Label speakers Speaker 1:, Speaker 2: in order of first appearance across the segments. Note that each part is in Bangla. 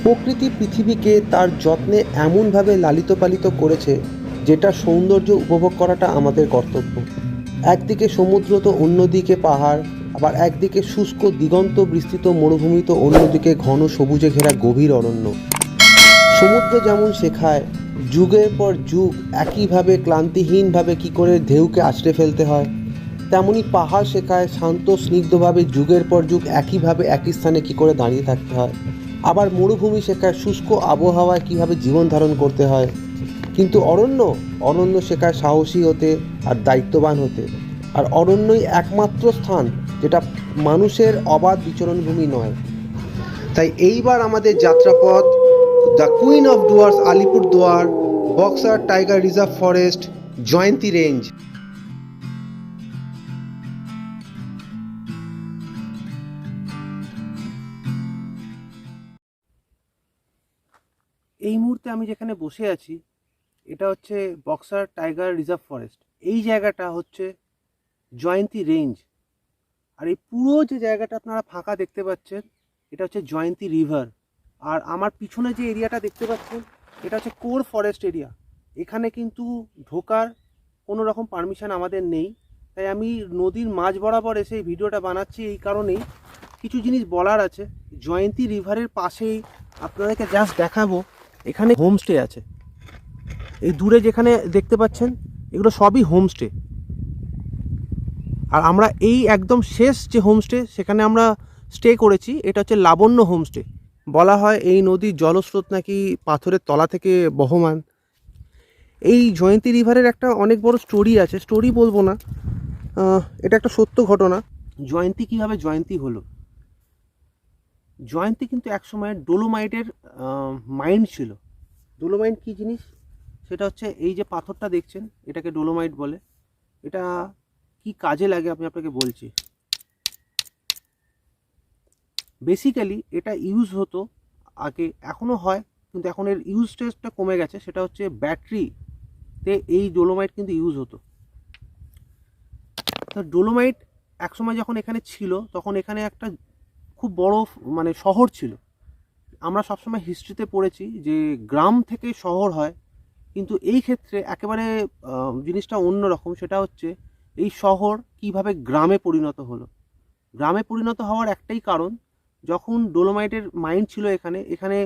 Speaker 1: প্রকৃতি পৃথিবীকে তার যত্নে এমনভাবে লালিত পালিত করেছে, যেটা সৌন্দর্য উপভোগ করাটা আমাদের কর্তব্য। একদিকে সমুদ্র তো অন্যদিকে পাহাড়, আবার একদিকে শুষ্ক দিগন্ত বিস্তৃত মরুভূমি তো অন্যদিকে ঘন সবুজে ঘেরা গভীর অরণ্য। সমুদ্র যেমন শেখায় যুগের পর যুগ একইভাবে ক্লান্তিহীনভাবে কী করে ঢেউকে আছড়ে ফেলতে হয়, তেমনি পাহাড় শেখায় শান্ত স্নিগ্ধভাবে যুগের পর যুগ একইভাবে একই স্থানে কী করে দাঁড়িয়ে থাকতে হয়। আবার মরুভূমি শেখায় শুষ্ক আবহাওয়ায় কীভাবে জীবন ধারণ করতে হয়। কিন্তু অরণ্য শেখায় সাহসী হতে আর দায়িত্ববান হতে। আর অরণ্যই একমাত্র স্থান যেটা মানুষের অবাধ বিচরণভূমি নয়। তাই এইবার আমাদের যাত্রাপথ the queen of Dooars Alipurduar, Buxa tiger reserve forest, Jayanti range.
Speaker 2: এই মুহূর্তে আমি যেখানে বসে আছি এটা হচ্ছে বক্সার টাইগার রিজার্ভ ফরেস্ট। এই জায়গাটা হচ্ছে জয়ন্তী রেঞ্জ। আর এই পুরো যে জায়গাটা আপনারা ফাঁকা দেখতে পাচ্ছেন এটা হচ্ছে জয়ন্তী রিভার। আর আমার পিছনে যে এরিয়াটা দেখতে পাচ্ছেন এটা হচ্ছে কোর ফরেস্ট এরিয়া। এখানে কিন্তু ঢোকার কোনো রকম পারমিশন আমাদের নেই। তাই আমি নদীর মাঝ বরাবর এসে এই ভিডিওটা বানাচ্ছি এই কারণেই, কিছু জিনিস বলার আছে। জয়ন্তী রিভারের পাশেই আপনাদেরকে জাস্ট দেখাবো, এখানে হোমস্টে আছে। এই দূরে যেখানে দেখতে পাচ্ছেন এগুলো সবই হোমস্টে। আর আমরা এই একদম শেষ যে হোমস্টে সেখানে আমরা স্টে করেছি, এটা হচ্ছে লাবণ্য হোমস্টে। বলা হয় এই নদীর জলস্রোত নাকি পাথরের তলা থেকে বহমান। এই জয়ন্তী রিভারের একটা অনেক বড় স্টোরি আছে, স্টোরি বলবো না, এটা একটা সত্য ঘটনা। জয়ন্তী কীভাবে জয়ন্তী হলো? জয়ন্তী কিন্তু একসময় ডোলোমাইটের মাইন ছিল। ডোলোমাইট কী জিনিস সেটা হচ্ছে এই যে পাথরটা দেখছেন এটাকে ডোলোমাইট বলে। এটা কি কাজে লাগে আমি আপনাকে বলছি। বেসিক্যালি এটা ইউজ হতো আগে, এখনও হয় কিন্তু এখন এর ইউজটেজটা কমে গেছে। সেটা হচ্ছে ব্যাটারিতে এই ডোলোমাইট কিন্তু ইউজ হতো। তো ডোলোমাইট একসময় যখন এখানে ছিল তখন এখানে একটা খুব বড় মানে শহর ছিল। আমরা সবসময় হিস্ট্রিতে পড়েছি যে গ্রাম থেকে শহর হয়, কিন্তু এই ক্ষেত্রে একেবারে জিনিসটা অন্য রকম। সেটা হচ্ছে এই শহর কিভাবে গ্রামে পরিণত হলো। গ্রামে পরিণত হওয়ার একটাই কারণ, যখন ডোলোমাইটের মাইন ছিল এখানে, এখানে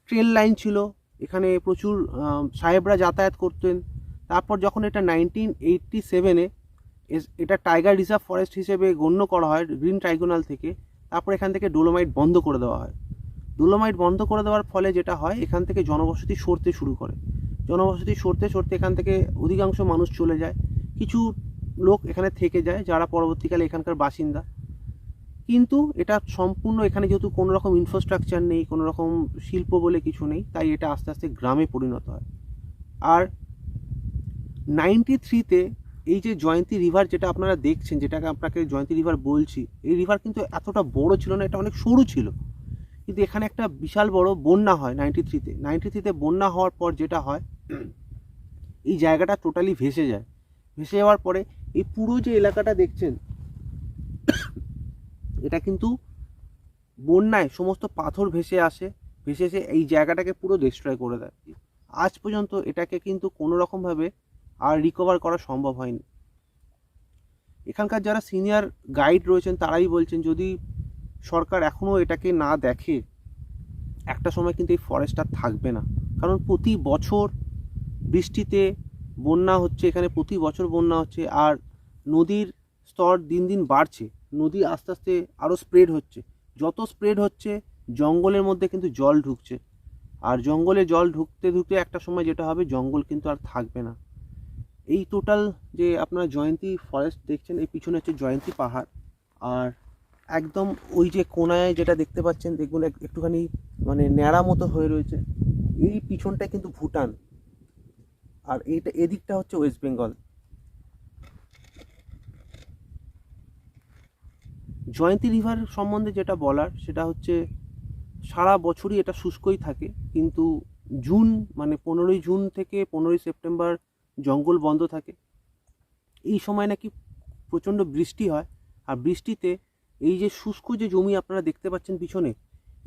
Speaker 2: ট্রেন লাইন ছিল, এখানে প্রচুর সাহেবরা যাতায়াত করতেন। তারপর যখন এটা 1987-এ এটা টাইগার রিজার্ভ ফরেস্ট হিসেবে গণ্য করা হয় গ্রিন ট্রাইব্যুনাল থেকে, তারপর এখান থেকে ডোলোমাইট বন্ধ করে দেওয়া হয়। ডোলোমাইট বন্ধ করে দেওয়ার ফলে যেটা হয়, এখান থেকে জনবসতি সরতে শুরু করে। জনবসতি সরতে সরতে এখান থেকে অধিকাংশ মানুষ চলে যায়, কিছু লোক এখানে থেকে যায় যারা পরবর্তীকালে এখানকার বাসিন্দা। কিন্তু এটা সম্পূর্ণ, এখানে যেহেতু কোনো রকম ইনফ্রাস্ট্রাকচার নেই, কোনো রকম শিল্প বলে কিছু নেই, তাই এটা আস্তে আস্তে গ্রামে পরিণত হয়। আর 93-তে এই যে জয়ন্তী রিভার যেটা আপনারা দেখছেন, যেটাকে আপনাকে জয়ন্তী রিভার বলছি, এই রিভার কিন্তু এতটা বড় ছিল না, এটা অনেক সরু ছিল। কিন্তু এখানে একটা বিশাল বড় বন্যা হয় 93-তে বন্যা হওয়ার পর যেটা হয়, এই জায়গাটা টোটালি ভেসে যায়। ভেসে যাওয়ার পরে এই পুরো যে এলাকাটা দেখছেন এটা কিন্তু বন্যায় সমস্ত পাথর ভেসে আসে, ভেসে এসে এই জায়গাটাকে পুরো ডিস্ট্রয় করে দেয়। আজ পর্যন্ত এটাকে কিন্তু কোনো রকমভাবে আর রিকভার করা সম্ভব হয়নি। এখানকার যারা সিনিয়র গাইড রয়েছেন তারাই বলছেন, যদি সরকার এখনও এটাকে না দেখে একটা সময় কিন্তু এই ফরেস্টটা থাকবে না। কারণ প্রতি বছর বৃষ্টিতে বন্যা হচ্ছে, এখানে প্রতি বছর বন্যা হচ্ছে। আর নদীর স্তর দিন দিন বাড়ছে, নদী আস্তে আস্তে আরও স্প্রেড হচ্ছে। যত স্প্রেড হচ্ছে জঙ্গলের মধ্যে কিন্তু জল ঢুকছে, আর জঙ্গলে জল ঢুকতে ঢুকতে একটা সময় যেটা হবে, জঙ্গল কিন্তু আর থাকবে না। এই টোটাল যে আপনারা জয়ন্তী ফরেস্ট দেখছেন, এই পিছনে হচ্ছে জয়ন্তী পাহাড়। আর একদম ওই যে কোনায় যেটা দেখতে পাচ্ছেন, দেখুন একটুখানি মানে ন্যাড়া মতো হয়ে রয়েছে, এই পিছনটায় কিন্তু ভুটান। আর এইটা এদিকটা হচ্ছে ওয়েস্ট বেঙ্গল। জয়ন্তী রিভার সম্বন্ধে যেটা বলার সেটা হচ্ছে, সারা বছরই এটা শুষ্কই থাকে, কিন্তু জুন মানে 15ই জুন থেকে 15ই সেপ্টেম্বর জঙ্গল বন্ধ থাকে। এই সময় নাকি প্রচণ্ড বৃষ্টি হয়। আর বৃষ্টিতে এই যে শুষ্ক যে জমি আপনারা দেখতে পাচ্ছেন পিছনে,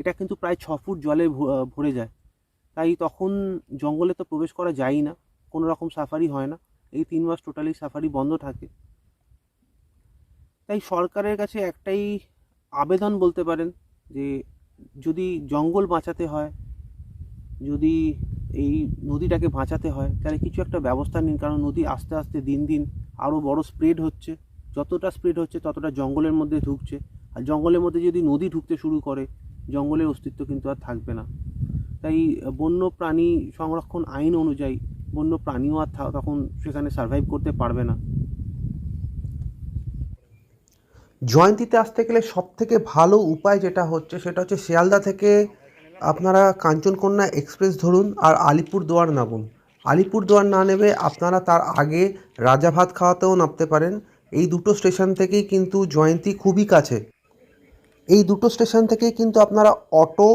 Speaker 2: এটা কিন্তু প্রায় 6 ফুট জলে ভরে যায়। তাই তখন জঙ্গলে তো প্রবেশ করা যায়ই না, কোনো রকম সাফারি হয় না। এই 3 মাস টোটালি সাফারি বন্ধ থাকে। তাই সরকারের কাছে একটাই আবেদন বলতে পারেন যে যদি জঙ্গল বাঁচাতে হয়, যদি এই নদীটাকে বাঁচাতে হয়, তাহলে কিছু একটা ব্যবস্থা নিন। কারণ নদী আস্তে আস্তে দিন দিন আরও বড় স্প্রেড হচ্ছে। যতটা স্প্রেড হচ্ছে ততটা জঙ্গলের মধ্যে ঢুকছে। আর জঙ্গলের মধ্যে যদি নদী ঢুকতে শুরু করে, জঙ্গলের অস্তিত্ব কিন্তু আর থাকবে না। তাই বন্য প্রাণী সংরক্ষণ আইন অনুযায়ী বন্য প্রাণীও আর তখন সেখানে সার্ভাইভ করতে পারবে না।
Speaker 1: জয়ন্তীতে আসতে গেলে সবথেকে ভালো উপায় যেটা হচ্ছে সেটা হচ্ছে শিয়ালদা থেকে আপনারা কাঞ্চনকন্যা এক্সপ্রেস ধরুন আর আলিপুরদুয়ার নামুন। আলিপুরদুয়ার না নেমে আপনারা তার আগে রাজাভাত খাওয়াতেও নামতে পারেন। এই দুটো স্টেশন থেকেই কিন্তু জয়ন্তী খুবই কাছে। এই দুটো স্টেশন থেকেই কিন্তু আপনারা অটো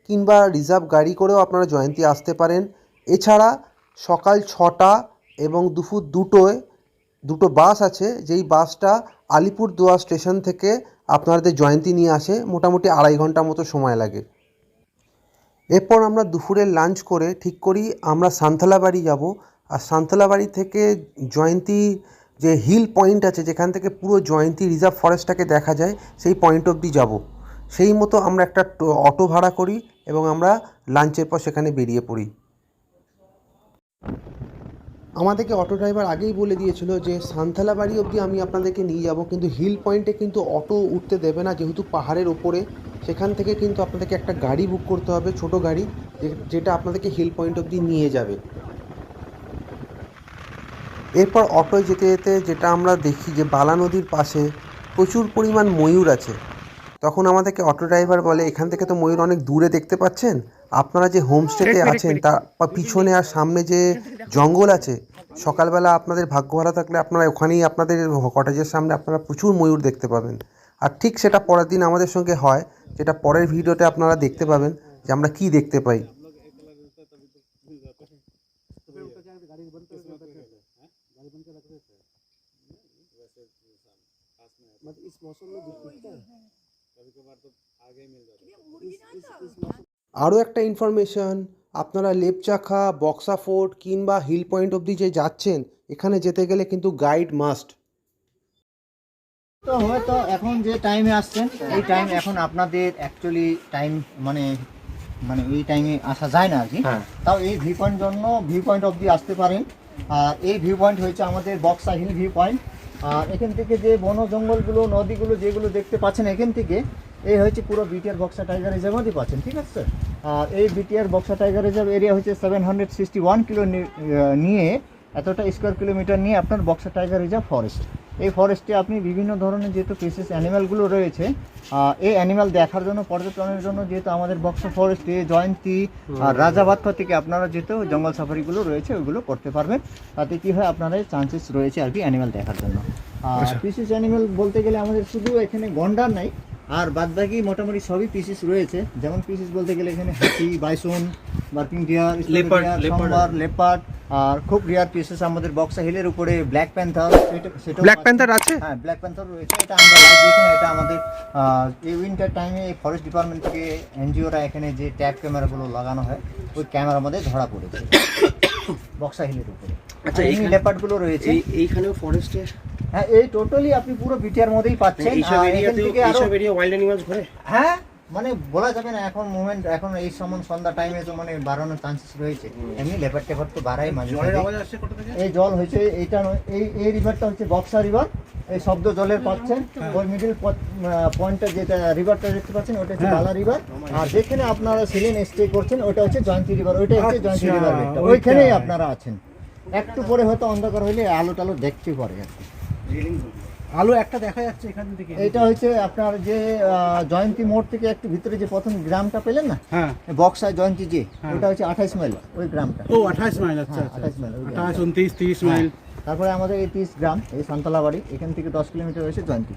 Speaker 1: কিংবা রিজার্ভ গাড়ি করেও আপনারা জয়ন্তী আসতে পারেন। এছাড়া সকাল 6টা এবং দুপুর 2টোয় দুটো বাস আছে, যেই বাসটা আলিপুরদুয়ার স্টেশন থেকে আপনাদের জয়ন্তী নিয়ে আসে। মোটামুটি 2.5 ঘন্টা মতো সময় লাগে। এরপর আমরা দুপুরের লাঞ্চ করে ঠিক করি আমরা সান্তালাবাড়ি যাব। আর সান্তালাবাড়ি থেকে জয়ন্তী যে হিল পয়েন্ট আছে, যেখান থেকে পুরো জয়ন্তী রিজার্ভ ফরেস্টটাকে দেখা যায়, সেই পয়েন্ট অবধি যাব। সেই মতো আমরা একটা অটো ভাড়া করি এবং আমরা লাঞ্চের পর সেখানে বেরিয়ে পড়ি। আমাদেরকে অটো ড্রাইভার আগেই বলে দিয়েছিল যে সান্তালাবাড়ি অবধি আমি আপনাদেরকে নিয়ে যাব, কিন্তু হিল পয়েন্টে কিন্তু অটো উঠতে দেবে না, যেহেতু পাহাড়ের ওপরে। সেখান থেকে কিন্তু আপনাদেরকে একটা গাড়ি বুক করতে হবে, ছোট গাড়ি, যেটা আপনাদেরকে হিল পয়েন্ট অবধি নিয়ে যাবে। এরপর অটোয় যেতে যেতে যেটা আমরা দেখি যে বালা নদীর পাশে প্রচুর পরিমাণ ময়ূর আছে। তখন আমাদেরকে অটো ড্রাইভার বলে, এখান থেকে তো ময়ূর অনেক দূরে দেখতে পাচ্ছেন, আপনারা যে হোমস্টেতে আছেন তার পিছনে আর সামনে যে জঙ্গল আছে, সকালবেলা আপনাদের ভাগ্য ভালো থাকলে আপনারা ওখানেই আপনাদের কটেজের সামনে আপনারা প্রচুর ময়ূর দেখতে পাবেন। আর ঠিক সেটা পরের দিন আমাদের সঙ্গে হয়, যেটা পরের ভিডিওতে আপনারা দেখতে পাবেন যে আমরা কি দেখতে পাই। আরও একটা ইনফরমেশন, আপনারা লেপচাখা, বক্সা ফোর্ট কিংবা হিল পয়েন্ট অবধি যে যাচ্ছেন, এখানে যেতে গেলে কিন্তু গাইড মাস্ট।
Speaker 3: তো হয়তো এখন যে টাইমে আসছেন এই টাইম এখন আপনাদের অ্যাকচুয়ালি টাইম মানে মানে এই টাইমে আসা যায় না আর কি। তাও এই ভিউ পয়েন্ট জন্য ভিউ পয়েন্ট অবধি আসতে পারেন। আর এই ভিউ পয়েন্ট হচ্ছে আমাদের বক্সা হিল ভিউ পয়েন্ট। আর এখান থেকে যে বন জঙ্গলগুলো নদীগুলো যেগুলো দেখতে পাচ্ছেন এখান থেকে, এই হচ্ছে পুরো বিটিআর বক্সা টাইগার রিজার্ভ মধ্যে পাচ্ছেন, ঠিক আছে। আর এই BTR Buxa tiger reserve area হচ্ছে 761 কিলো নিয়ে এতটা স্কোয়ার কিলোমিটার নিয়ে আপনার বক্সা টাইগার রিজার্ভ ফরেস্ট। এই ফরেস্টে আপনি বিভিন্ন ধরনের যেহেতু স্পিসিস অ্যানিম্যালগুলো রয়েছে, এই অ্যানিম্যাল দেখার জন্য পর্যটনের জন্য যেহেতু আমাদের বক্সা ফরেস্টে জয়ন্তী আর রাজাভাতখা থেকে আপনারা যেহেতু জঙ্গল সাফারিগুলো রয়েছে ওইগুলো করতে পারবেন। তাতে কী হয় আপনারা চান্সেস রয়েছে আর কি অ্যানিম্যাল দেখার জন্য। আর স্পিসিস অ্যানিম্যাল বলতে গেলে আমাদের শুধু এখানে গন্ডার নাই, আর বাদবাকি মোটামুটি সবই পিসিস রয়েছে। যেমন পিসিস বলতে গেলে এখানে হাতি, বাইসন, বার্কিং ডিয়ার, লেপার্ড, আর খুব রেয়ার পিসেস আমাদের বক্সা হিলের উপরে ব্ল্যাক প্যান্থার।
Speaker 1: ব্ল্যাক প্যান্থার আছে?
Speaker 3: হ্যাঁ, ব্ল্যাক প্যান্থার রয়েছে। এটা আমরা লাইভ দেখি না, এটা আমাদের এই উইন্টার টাইমে ফরেস্ট ডিপার্টমেন্ট থেকে এনজিওরা এখানে যে ট্যাপ ক্যামেরাগুলো লাগানো হয় ওই ক্যামেরার মধ্যে ধরা পড়েছে বক্সা হিলের উপরে। আচ্ছা, এই লেপার্ডগুলো রয়েছে
Speaker 2: এইখানেও ফরেস্টে।
Speaker 3: হ্যাঁ, এই টোটালি আপনি পুরো বিটিআর মধ্যেই পাচ্ছেন। হ্যাঁ, মানে বলা যাবে না এখন মোমেন্ট, এখন এই সময় সন্ধ্যা টাইমে তো মানে বাড়ানোর চান্সেস রয়েছে। এমনি লেপার টেপার তো বাড়াই মাঝে মাঝে। এই জল হয়েছে এইটা এই রিভারটা হচ্ছে বক্সা রিভার। এই শব্দ জলের পাচ্ছেন ওই মিডিল পয়েন্টটা যেটা রিভারটা দেখতে পাচ্ছেন ওটা হচ্ছে বালা রিভার। আর যেখানে আপনারা ছিলেন স্টে করছেন ওটা হচ্ছে জয়ন্তী রিভার। ওইটা হচ্ছে জয়ন্তী রিভার, ওইখানেই আপনারা আছেন। একটু পরে হয়তো অন্ধকার হইলে আলো টালো দেখতে পারে আর কি।
Speaker 4: আলো একটা দেখা যাচ্ছে এখান থেকে।
Speaker 3: এটা হচ্ছে আপনার যে জয়ন্তী মোড় থেকে একটু ভিতরে যে প্রথম গ্রামটা পেলেন না,
Speaker 4: হ্যাঁ,
Speaker 3: বক্সা জয়ন্তী যে, ওটা হচ্ছে 28 মাইল ওই গ্রামটা।
Speaker 4: ও 28 মাইল, আচ্ছা,
Speaker 3: 28 মাইল,
Speaker 4: 28, 29, 30 মাইল।
Speaker 3: তারপরে আমাদের এই 30 গ্রাম, এই সান্তালাবাড়ি, এখান থেকে 10 কিলোমিটার হয়েছে জয়ন্তী।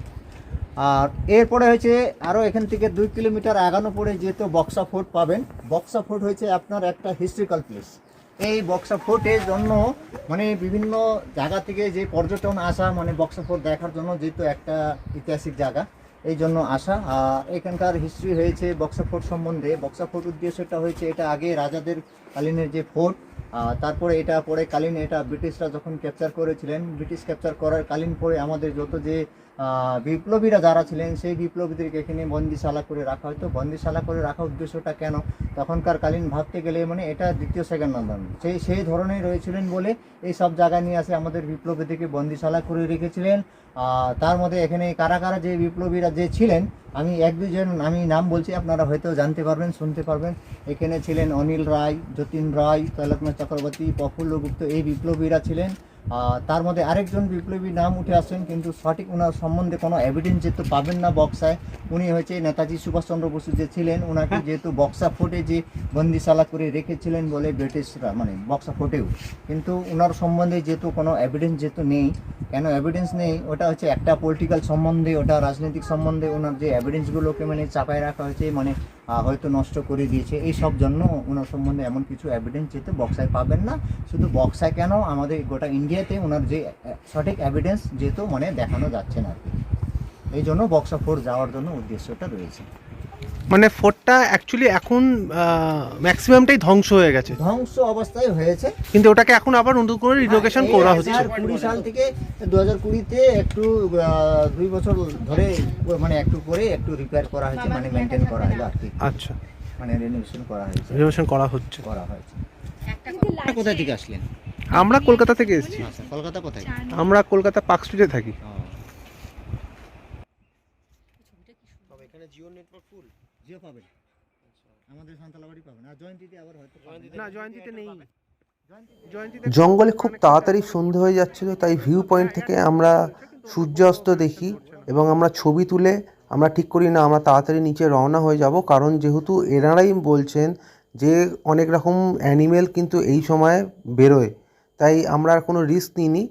Speaker 3: আর এরপরে হয়েছে আরও এখান থেকে 2 কিলোমিটার আগানো পরে যেহেতু বক্সা ফোর্ট পাবেন। বক্সা ফোর্ট হয়েছে আপনার একটা হিস্ট্রিক্যাল প্লেস। এই বক্সা ফোর্টের জন্য মানে বিভিন্ন জায়গা থেকে যে পর্যটন আসা, মানে বক্সা ফোর্ট দেখার জন্য যেহেতু একটা ঐতিহাসিক জায়গা, এই জন্য আসা। এখানকার হিস্ট্রি হয়েছে বক্সা ফোর্ট সম্বন্ধে। বক্সা ফোর্ট উদ্দেশ্যটা হয়েছে এটা আগে রাজাদের কালীনের যে ফোর্ট, তারপরে এটা পরে কালীন এটা ব্রিটিশরা যখন ক্যাপচার করেছিলেন, ব্রিটিশ ক্যাপচার করার কালীন পরে আমাদের যত যে বিপ্লবীরা যারা ছিলেন সেই বিপ্লবীদেরকে এখানে বন্দিশালা করে রাখা হতো। বন্দিশালা করে রাখার উদ্দেশ্যটা কেন, তখনকার কালীন ভাবতে গেলে মানে এটা দ্বিতীয় সেকেন্ড আন্দোলন সেই ধরনের রয়েছিলেন বলে এই সব জায়গায় নিয়ে আসে আমাদের বিপ্লবীদেরকে বন্দিশালা করে রেখেছিলেন। তার মধ্যে এখানে কারা কারা যে বিপ্লবীরা যে ছিলেন, আমি এক দুজন আমি নাম বলছি, আপনারা হয়তো জানতে পারবেন, শুনতে পারবেন। এখানে ছিলেন অনিল রায়, যতীন রায়, তৈলকনাথ চক্রবর্তী, প্রফুল্লগুপ্ত, এই বিপ্লবীরা ছিলেন। তার মধ্যে আরেকজন বিপ্লবীর নাম উঠে আসেন, কিন্তু সঠিক ওনার সম্বন্ধে কোনো এভিডেন্স যেহেতু পাবেন না বক্সায়। উনি হচ্ছে নেতাজি সুভাষচন্দ্র বসু যে ছিলেন, ওনাকে যেহেতু বক্সা ফোর্টে যে বন্দিশালা করে রেখেছিলেন বলে ব্রিটিশরা, মানে বক্সা ফোর্টেও, কিন্তু ওনার সম্বন্ধে যেহেতু কোনো এভিডেন্স যেহেতু নেই। কেন এভিডেন্স নেই, ওটা হচ্ছে একটা পলিটিক্যাল সম্বন্ধে, ওটা রাজনৈতিক সম্বন্ধে ওনার যে এভিডেন্সগুলোকে মানে চাপায় রাখা হয়েছে, মানে হয়তো নষ্ট করে দিয়েছে। এই সব জন্য ওনার সম্বন্ধে এমন কিছু এভিডেন্স যেহেতু বক্সায় পাবেন না। শুধু বক্সায় কেন, আমাদের গোটা ইন্ডিয়াতে ওনার যে সঠিক এভিডেন্স যেহেতু মানে দেখানো যাচ্ছে না আর কি। এই জন্য বক্সা ফোর্ট যাওয়ার জন্য উদ্দেশ্যটা রয়েছে।
Speaker 2: মানে ফোর্টটা অ্যাকচুয়ালি এখন ম্যাক্সিমামটাই ধ্বংস হয়ে গেছে,
Speaker 3: ধ্বংস অবস্থায় হয়েছে,
Speaker 2: কিন্তু ওটাকে এখন আবার নতুন করে রিনোভেশন করা হচ্ছে।
Speaker 3: 2020 সাল থেকে 2020-তে একটু 2 বছর ধরে মানে একটু করে একটু রিপেয়ার করা হয়েছে, মানে মেনটেন করা হলো আর কি।
Speaker 2: আচ্ছা,
Speaker 3: মানে রিনোভেশন করা হয়েছে।
Speaker 2: করা হচ্ছে।
Speaker 3: কোথা থেকে আসলেন?
Speaker 2: আমরা কলকাতা থেকে এসেছি।
Speaker 3: আচ্ছা, কলকাতা কোথায়?
Speaker 2: আমরা কলকাতা পার্ক স্ট্রিটে থাকি।
Speaker 1: এখানে জিও নেটওয়ার্ক ফুল,
Speaker 3: জিও পাবেন, আমাদের সান্তালাবাড়ি পাবেন, আর জয়ন্তীতে আবার হয়তো
Speaker 2: না, জয়ন্তীতে নেই।
Speaker 1: জঙ্গলে খুব তাড়াতাড়ি সন্ধে হয়ে যাচ্ছিল, তাই ভিউ পয়েন্ট থেকে আমরা সূর্যাস্ত দেখি এবং আমরা ছবি তুলে আমরা ঠিক করি না আমরা তাড়াতাড়ি নিচে রওনা হয়ে যাব, কারণ যেহেতু এনারাই বলছেন যে অনেক রকম অ্যানিমেল কিন্তু এই সময় বেরোয়, তাই আমরা আর কোনো রিস্ক নিইনি।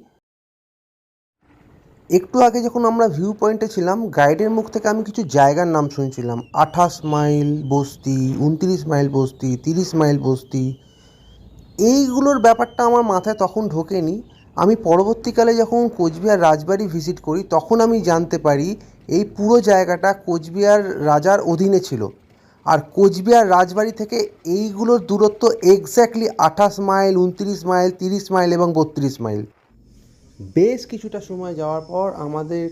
Speaker 1: একটু আগে যখন আমরা ভিউ পয়েন্টে ছিলাম, গাইডের মুখ থেকে আমি কিছু জায়গার নাম শুনছিলাম, 28 মাইল বস্তি, 29 মাইল বস্তি, 30 মাইল বস্তি। এইগুলোর ব্যাপারটা আমার মাথায় তখন ঢোকেনি। আমি পরবর্তীকালে যখন কোচবিহার রাজবাড়ি ভিজিট করি তখন আমি জানতে পারি এই পুরো জায়গাটা কোচবিহার রাজার অধীনে ছিল। আর কোচবিহার রাজবাড়ি থেকে এইগুলোর দূরত্ব এক্স্যাক্টলি 28 মাইল, 29 মাইল, 30 মাইল এবং 32 মাইল। বেশ কিছুটা সময় যাওয়ার পর আমাদের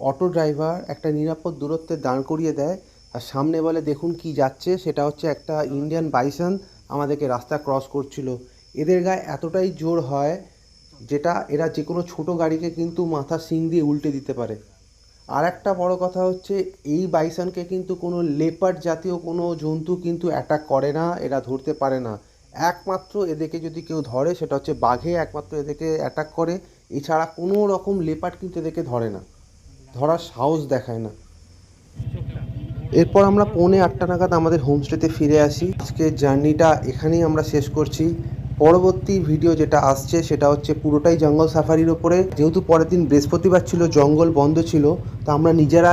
Speaker 1: অটো ড্রাইভার একটা নিরাপদ দূরত্বে দাঁড় করিয়ে দেয়, আর সামনে বলে দেখুন কি যাচ্ছে, সেটা হচ্ছে একটা ইন্ডিয়ান বাইসন আমাদেরকে রাস্তা ক্রস করছিল। এদের গায়ে এতটাই জোর হয় যেটা এরা যে কোনো ছোটো গাড়িকে কিন্তু মাথা শিং দিয়ে উল্টে দিতে পারে। আর একটা বড় কথা হচ্ছে এই বাইসনকে কিন্তু কোনো লেপার্ড জাতীয় কোনো জন্তু কিন্তু অ্যাটাক করে না, এরা ধরতে পারে না। একমাত্র এদেরকে যদি কেউ ধরে সেটা হচ্ছে বাঘে একমাত্র এদেরকে অ্যাটাক করে, এছাড়া কোনো রকম লেপার্ড কিন্তু এদেরকে ধরে না, ধরার সাহস দেখায় না। এরপর আমরা 7:45 নাগাদ আমাদের হোমস্টেতে ফিরে আসি। আজকের জার্নিটা এখানেই আমরা শেষ করছি। পরবর্তী ভিডিও যেটা আসছে সেটা হচ্ছে পুরোটাই জঙ্গল সাফারির ওপরে। যেহেতু পরের দিন বৃহস্পতিবার ছিল, জঙ্গল বন্ধ ছিল, তো আমরা নিজেরা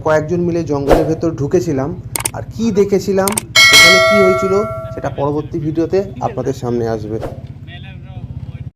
Speaker 1: কয়েকজন মিলে জঙ্গলের ভেতর ঢুকেছিলাম, আর কি দেখেছিলাম, এখানে কি হয়েছিল সেটা পরবর্তী ভিডিওতে আপনাদের সামনে আসবে।